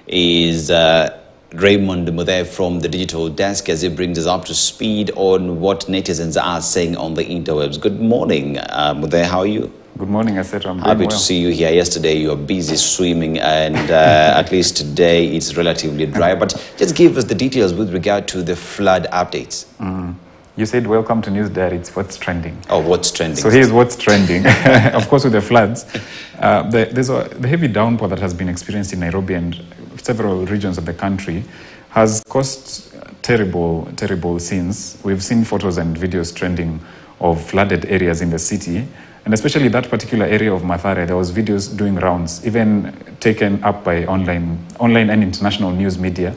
is Raymond Muthe from the digital desk as he brings us up to speed on what netizens are saying on the interwebs. Good morning, Muthe. How are you? Good morning, Asetra. I'm Happy doing to well. see you here. Yesterday you were busy swimming, and at least today it's relatively dry. But just give us the details with regard to the flood updates. You said welcome to News Diary. It's what's trending. Oh, what's trending? So here's what's trending. Of course, with the floods, the heavy downpour that has been experienced in Nairobi and several regions of the country has caused terrible, terrible scenes. We've seen photos and videos trending of flooded areas in the city. And especially that particular area of Mathare, there was videos doing rounds, even taken up by online and international news media,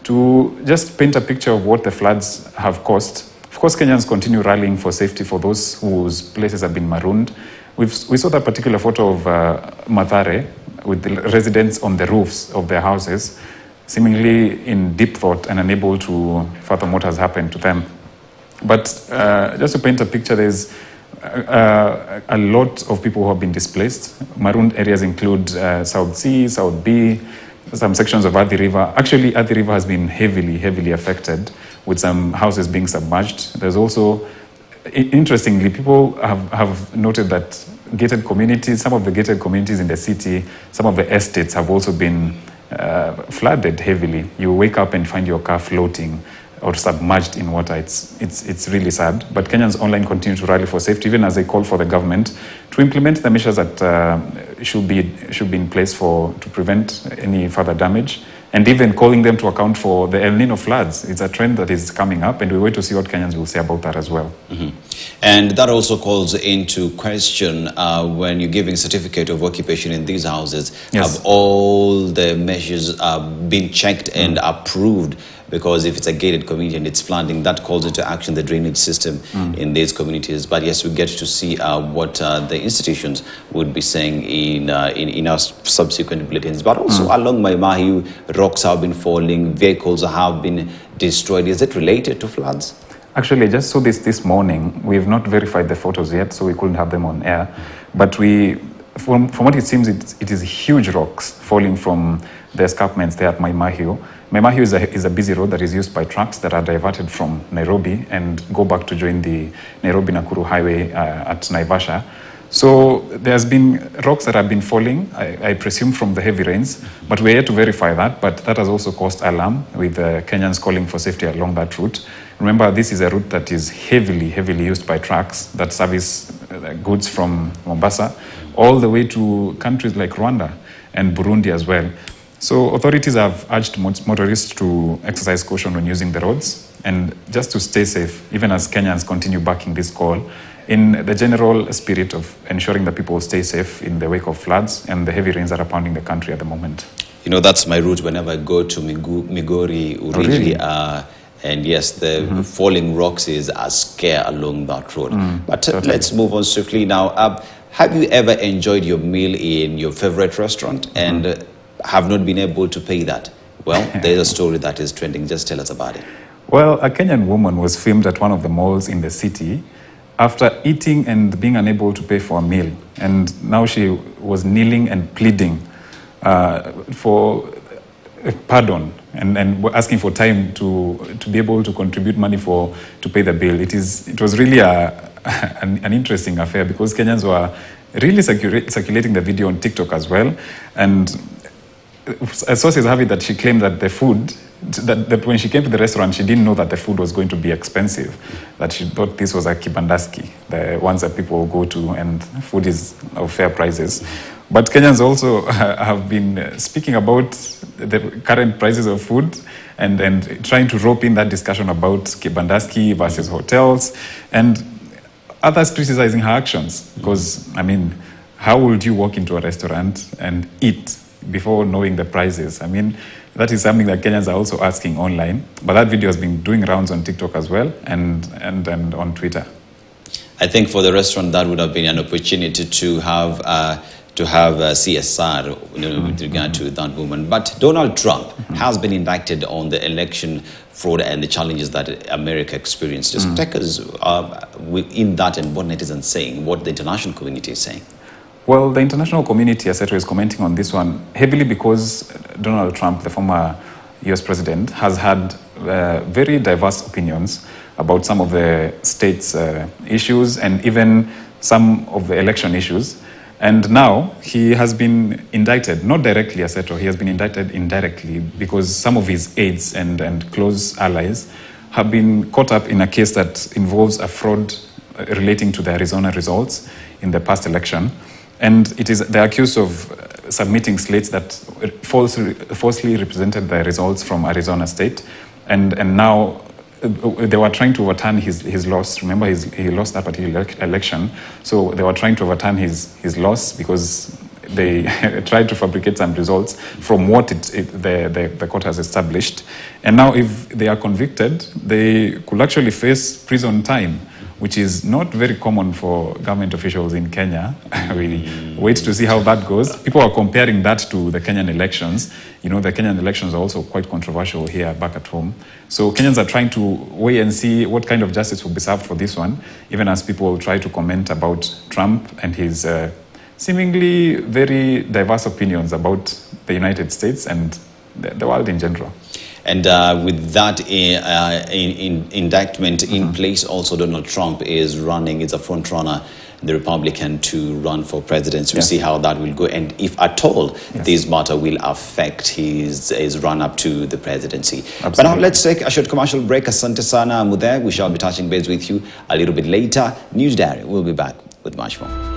to just paint a picture of what the floods have caused. Of course, Kenyans continue rallying for safety for those whose places have been marooned. We saw that particular photo of Mathare with the residents on the roofs of their houses, seemingly in deep thought and unable to fathom what has happened to them. But just to paint a picture, there's a lot of people who have been displaced. Marooned areas include South C, South B, some sections of Athi River. Actually, Athi River has been heavily affected, with some houses being submerged. There's also, interestingly, people have noted that gated communities, some of the gated communities in the city, some of the estates have also been flooded heavily. You wake up and find your car floating or submerged in water. It's really sad. But Kenyans online continue to rally for safety, even as they call for the government to implement the measures that should be in place to prevent any further damage, and even calling them to account for the El Nino floods. It's a trend that is coming up, and we wait to see what Kenyans will say about that as well. And that also calls into question when you're giving certificate of occupation in these houses, Yes. have all the measures been checked and approved? Because if it's a gated community and it's flooding, that calls into action the drainage system in these communities. But yes, we get to see what the institutions would be saying in our subsequent bulletins. But also along Maimahiu, rocks have been falling, vehicles have been destroyed. Is it related to floods? Actually, I just saw this morning. We've not verified the photos yet, so we couldn't have them on air. But from what it seems, it is huge rocks falling from the escarpments there at Maimahiu. Maimahiu is a busy road that is used by trucks that are diverted from Nairobi and go back to join the Nairobi-Nakuru highway at Naivasha. So there's been rocks that have been falling, I presume from the heavy rains, but we're yet to verify that. But that has also caused alarm, with Kenyans calling for safety along that route. Remember, this is a route that is heavily used by trucks that service goods from Mombasa all the way to countries like Rwanda and Burundi as well. So authorities have urged motorists to exercise caution when using the roads and just to stay safe, even as Kenyans continue backing this call in the general spirit of ensuring that people stay safe in the wake of floods and the heavy rains that are pounding the country at the moment. You know, that's my route whenever I go to Migori, Uriji. Oh, really? And yes, the falling rocks is a scare along that road. But totally. Let's move on swiftly now. Have you ever enjoyed your meal in your favorite restaurant and have not been able to pay that? Well, there's a story that is trending. Just tell us about it. Well, a Kenyan woman was filmed at one of the malls in the city after eating and being unable to pay for a meal. And now she was kneeling and pleading for pardon and asking for time to be able to contribute money to pay the bill. It was really an interesting affair, because Kenyans were really circulating the video on TikTok as well. And sources have it that she claimed that the food, that when she came to the restaurant, she didn't know that the food was going to be expensive, that she thought this was a kibandaski, the ones that people go to, and food is of fair prices. But Kenyans also have been speaking about the current prices of food and trying to rope in that discussion about kibandaski versus hotels, and others criticizing her actions. Because, I mean, how would you walk into a restaurant and eat before knowing the prices? I mean, that is something that Kenyans are also asking online. But that video has been doing rounds on TikTok as well and on Twitter. I think for the restaurant, that would have been an opportunity to have CSR with regard to that woman. But Donald Trump has been indicted on the election fraud and the challenges that America experienced. Just take us in that and what netizens saying, what the international community is saying. Well, the international community, etc., is commenting on this one heavily because Donald Trump, the former US president, has had very diverse opinions about some of the state's issues and even some of the election issues. And now he has been indicted, not directly, etc., he has been indicted indirectly because some of his aides and close allies have been caught up in a case that involves a fraud relating to the Arizona results in the past election. And they're accused of submitting slates that falsely represented the results from Arizona State. And now they were trying to overturn his loss. Remember, he lost that particular election. So they were trying to overturn his loss because they tried to fabricate some results from what the court has established. And now if they are convicted, they could actually face prison time, which is not very common for government officials in Kenya. We wait to see how that goes. People are comparing that to the Kenyan elections. You know, the Kenyan elections are also quite controversial here back at home. So Kenyans are trying to wait and see what kind of justice will be served for this one, even as people try to comment about Trump and his seemingly very diverse opinions about the United States and the world in general. And with that indictment in place, also Donald Trump is running, is a front runner, the Republican, to run for president. So we'll see how that will go. And if at all this matter will affect his run-up to the presidency. Absolutely. But now let's take a short commercial break. Asante sana Mudhe. We shall be touching base with you a little bit later. News Diary. We'll be back with much more.